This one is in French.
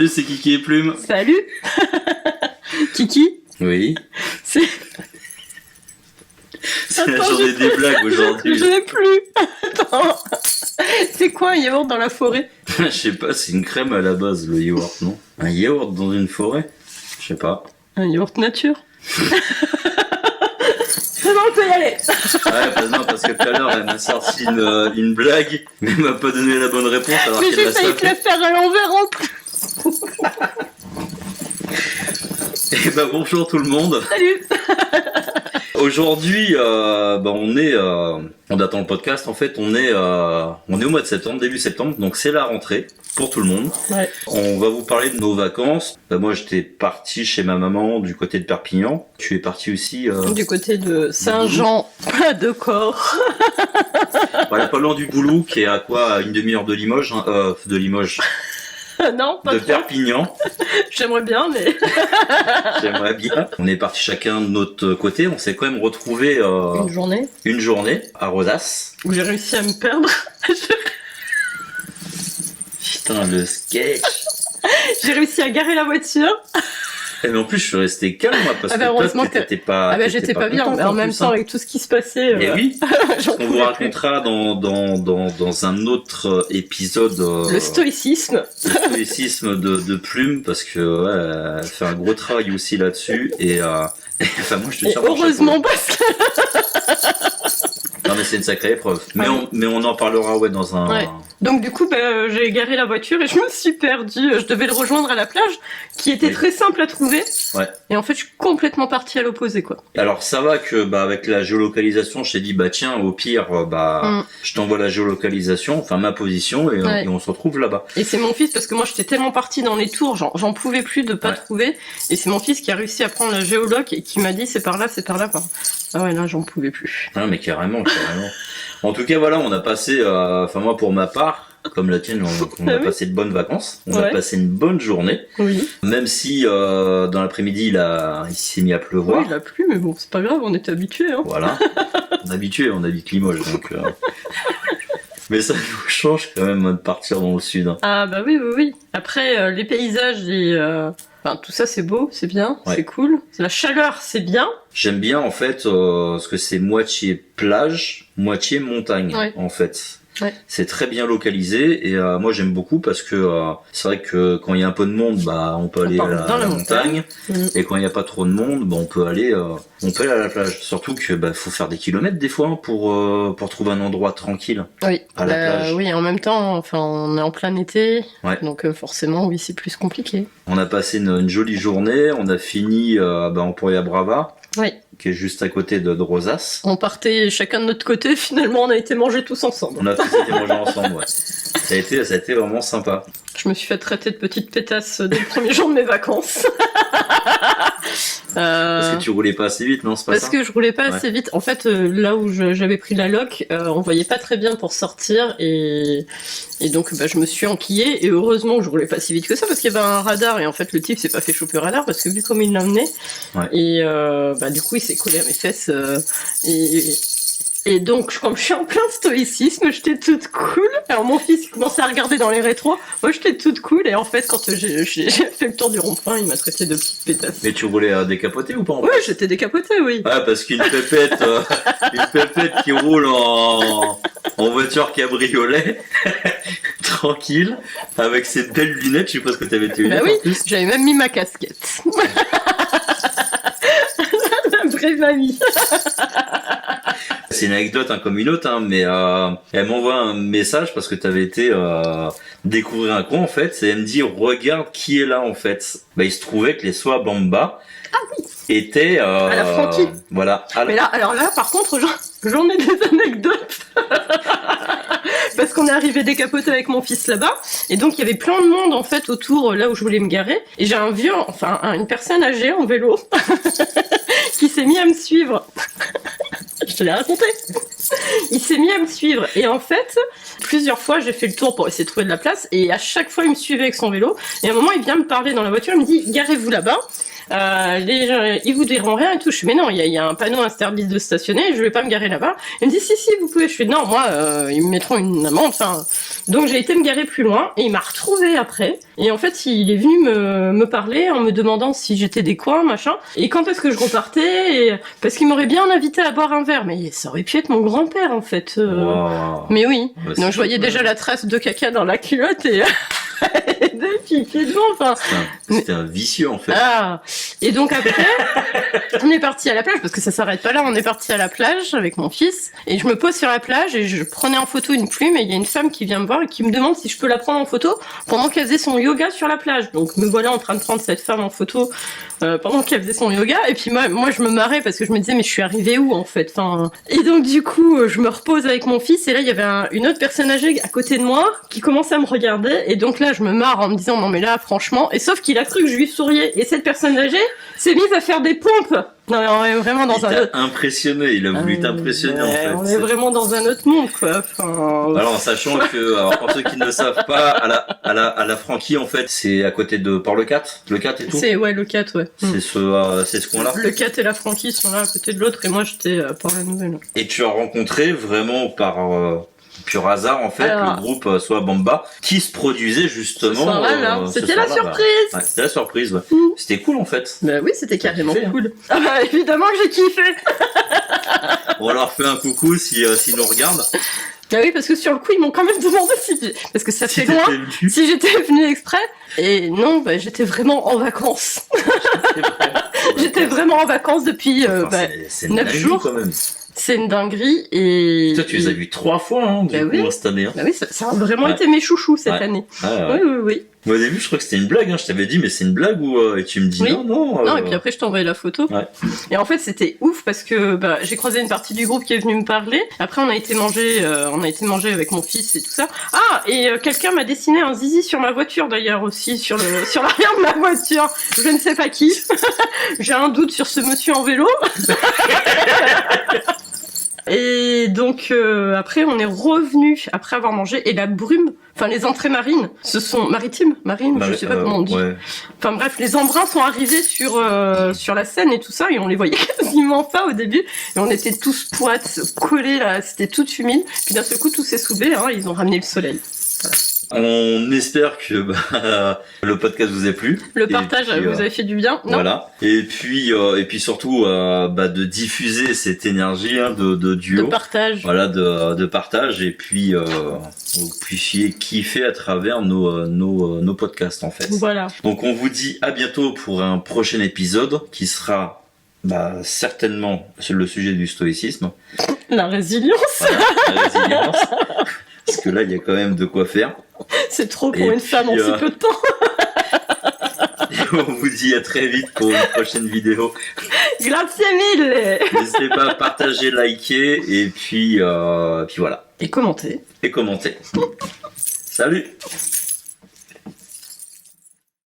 Salut, c'est Kiki et Plume. Salut. Kiki. Oui. C'est la journée des blagues aujourd'hui. Je n'ai plus. Attends. C'est quoi un yaourt dans la forêt? Je sais pas, c'est une crème à la base, le yaourt, non? Un yaourt dans une forêt? Je sais pas. Un yaourt nature. C'est bon, on peut y aller. Ouais, non, parce que tout à l'heure, elle m'a sorti une blague, mais elle m'a pas donné la bonne réponse. Alors mais qu'elle j'ai failli te la faire à l'envers en plus. Et bah bonjour tout le monde. Salut. Aujourd'hui, on attend le podcast. En fait, on est au mois de septembre, début septembre, donc c'est la rentrée pour tout le monde. Ouais. On va vous parler de nos vacances. Moi, j'étais parti chez ma maman du côté de Perpignan. Tu es parti aussi du côté de Saint-Jean de Corps. Voilà, pas loin du Boulou, qui est à quoi, à une demi-heure de Limoges, hein, de Limoges. Non, pas de trop. Perpignan. J'aimerais bien, mais J'aimerais bien. On est parti chacun de notre côté. On s'est quand même retrouvé une journée à Rosas. où j'ai réussi à me perdre. Putain, le sketch. J'ai réussi à garer la voiture. Mais en plus, je suis resté calme, moi, parce que heureusement toi, t'étais pas. J'étais pas bien, mais en même temps, avec tout ce qui se passait. Mais oui. J'en On vous racontera dans un autre épisode. Le stoïcisme. Le stoïcisme de Plume, parce que ouais, elle fait un gros travail aussi là-dessus. Et enfin, moi, je te tiens. Heureusement, parce que. Non, mais c'est une sacrée épreuve. Mais on en parlera dans un. Ouais. Donc du coup, j'ai garé la voiture et je me suis perdue. Je devais le rejoindre à la plage, qui était très simple à trouver. Ouais. Et en fait, je suis complètement partie à l'opposé, quoi. Alors ça va que avec la géolocalisation, je t'ai dit tiens, au pire je t'envoie la géolocalisation, enfin ma position et on se retrouve là-bas. Et c'est mon fils, parce que moi j'étais tellement partie dans les tours, j'en pouvais plus de pas trouver. Et c'est mon fils qui a réussi à prendre la géoloc et qui m'a dit c'est par là, c'est par là. Ah ouais, là j'en pouvais plus. Ah mais carrément. En tout cas voilà, on a passé, moi pour ma part, comme la tienne, on a passé de bonnes vacances, on a passé une bonne journée. Oui. Même si dans l'après-midi il s'est mis à pleuvoir. Oui, il a plu, mais bon, c'est pas grave, on était habitués. Hein. Voilà, on habite Limoges, donc. Mais ça nous change quand même de partir dans le sud. Ah bah oui. Après, les paysages et tout ça c'est beau, c'est bien, c'est cool. La chaleur, c'est bien. J'aime bien en fait parce que c'est moitié plage, moitié montagne en fait. Ouais. C'est très bien localisé et moi j'aime beaucoup parce que c'est vrai que quand il y a un peu de monde, on peut aller à la montagne et quand il n'y a pas trop de monde, on peut aller à la plage. Surtout que faut faire des kilomètres des fois pour trouver un endroit tranquille. Oui. À la plage. Oui, en même temps, on est en plein été, donc forcément oui c'est plus compliqué. On a passé une jolie journée, on a fini en Poya Brava. Oui. Qui est juste à côté de Rosas. On partait chacun de notre côté, finalement on a été manger tous ensemble. On a tous été manger ensemble, ouais. Ça a été vraiment sympa. Je me suis fait traiter de petite pétasse dès le premier jour de mes vacances. Parce que tu roulais pas assez vite, non? C'est pas ça? Parce que je roulais pas assez vite. En fait, là où j'avais pris la loc, on voyait pas très bien pour sortir et donc je me suis enquillée et heureusement que je roulais pas si vite que ça parce qu'il y avait un radar et en fait le type s'est pas fait choper au radar parce que vu comme il l'a emmené et du coup il s'est collé à mes fesses et donc, comme je suis en plein stoïcisme, j'étais toute cool. Alors, mon fils commençait à regarder dans les rétros. Moi, j'étais toute cool. Et en fait, quand j'ai fait le tour du rond-point, il m'a traité de petite pétasse. Mais tu roulais décapoté ou pas? Oui, j'étais décapotée, oui. Ah, parce qu'une pépette, qui roule en voiture cabriolet, tranquille, avec ses belles lunettes, je suppose que t'avais tes lunettes en plus. J'avais même mis ma casquette. La vraie mamie. C'est une anecdote comme une autre, mais elle m'envoie un message parce que t'avais été découvrir un coin en fait, et elle me dit regarde qui est là en fait. Il se trouvait que les Soa Bamba étaient à la Francky. Voilà. Mais là, alors là, par contre, j'en ai des anecdotes. Parce qu'on est arrivé décapoté avec mon fils là-bas, et donc il y avait plein de monde en fait autour là où je voulais me garer, et j'ai une personne âgée en vélo qui s'est mis à me suivre. Je te l'ai raconté. Il s'est mis à me suivre et en fait, plusieurs fois j'ai fait le tour pour essayer de trouver de la place et à chaque fois il me suivait avec son vélo et à un moment il vient me parler dans la voiture, il me dit garez-vous là-bas. Ils vous diront rien et tout. Je fais, mais non, il y a un panneau interdit de stationner, je vais pas me garer là-bas. Il me dit, si, vous pouvez. Je fais, non, moi, ils me mettront une amende. Enfin, donc j'ai été me garer plus loin et il m'a retrouvé après. Et en fait, il est venu me parler en me demandant si j'étais des coins, machin. Et quand est-ce que je repartais parce qu'il m'aurait bien invité à boire un verre. Mais ça aurait pu être mon grand-père, en fait. Wow. Mais oui. Ouais, donc je voyais déjà la trace de caca dans la culotte et... de pipi devant, enfin. C'était un vicieux en fait. Ah. Et donc après, on est parti à la plage parce que ça s'arrête pas là. On est parti à la plage avec mon fils et je me pose sur la plage et je prenais en photo une plume et il y a une femme qui vient me voir et qui me demande si je peux la prendre en photo pendant qu'elle faisait son yoga sur la plage. Donc me voilà en train de prendre cette femme en photo pendant qu'elle faisait son yoga et puis moi je me marrais parce que je me disais mais je suis arrivée où en fait. Enfin, et donc du coup je me repose avec mon fils et là il y avait une autre personne âgée à côté de moi qui commence à me regarder et donc là je me marre en me disant non mais là franchement et sauf qu'il a cru que je lui souriais et cette personne âgée s'est mise à faire des pompes. Non, on est vraiment dans un autre... impressionné, il a voulu t'impressionner en fait. On est vraiment dans un autre monde quoi. Enfin... Alors sachant que, alors, pour ceux qui ne le savent pas, à la Franquie en fait, c'est à côté de par le 4 et tout. C'est le 4 ouais. C'est ce coin-là. Le 4 et la Franquie sont là à côté de l'autre et moi j'étais par la Nouvelle. Et tu as rencontré vraiment par pur hasard en fait le groupe soit Bamba qui se produisait justement c'était la surprise. Ouais, c'était la surprise ouais. C'était cool en fait. Bah oui, c'était carrément cool. Ah bah évidemment que j'ai kiffé. On leur fait un coucou s'ils nous regardent. Bah oui, parce que sur le coup, ils m'ont quand même demandé parce que ça fait loin, si j'étais venue exprès. Et non, bah, j'étais vraiment en vacances. J'étais vraiment en vacances depuis 9 jours. Quand même. C'est une dinguerie et... Toi, tu les as vus 3 fois, hein, cette année. Hein. Bah oui, ça a vraiment été mes chouchous cette année. Oui. Moi, au début, je crois que c'était une blague, hein. Je t'avais dit, mais c'est une blague ou, et tu me dis non. Non, et puis après, je t'ai envoyé la photo. Ouais. Et en fait, c'était ouf parce que, j'ai croisé une partie du groupe qui est venue me parler. Après, on a été manger avec mon fils et tout ça. Ah, et quelqu'un m'a dessiné un zizi sur ma voiture d'ailleurs aussi, sur l'arrière de ma voiture. Je ne sais pas qui. J'ai un doute sur ce monsieur en vélo. Et donc après on est revenu après avoir mangé et la brume, enfin les entrées marines, marines, je sais pas comment on dit. Ouais. Enfin bref, les embruns sont arrivés sur la Seine et tout ça et on les voyait quasiment pas au début et on était tous poites collés là, c'était tout humide. Puis d'un seul coup tout s'est soulevé, ils ont ramené le soleil. Voilà. On espère que le podcast vous a plu. Le partage vous a fait du bien. Non voilà. Et puis surtout de diffuser cette énergie de duo. De partage. Voilà, de partage et puis vous puissiez kiffer à travers nos podcasts en fait. Voilà. Donc on vous dit à bientôt pour un prochain épisode qui sera certainement sur le sujet du stoïcisme. La résilience. Voilà, la résilience. Parce que là, il y a quand même de quoi faire. C'est trop pour une femme en si peu de temps. On vous dit à très vite pour une prochaine vidéo. Grazie mille. N'hésitez pas à partager, liker et puis voilà. Et commenter. Salut.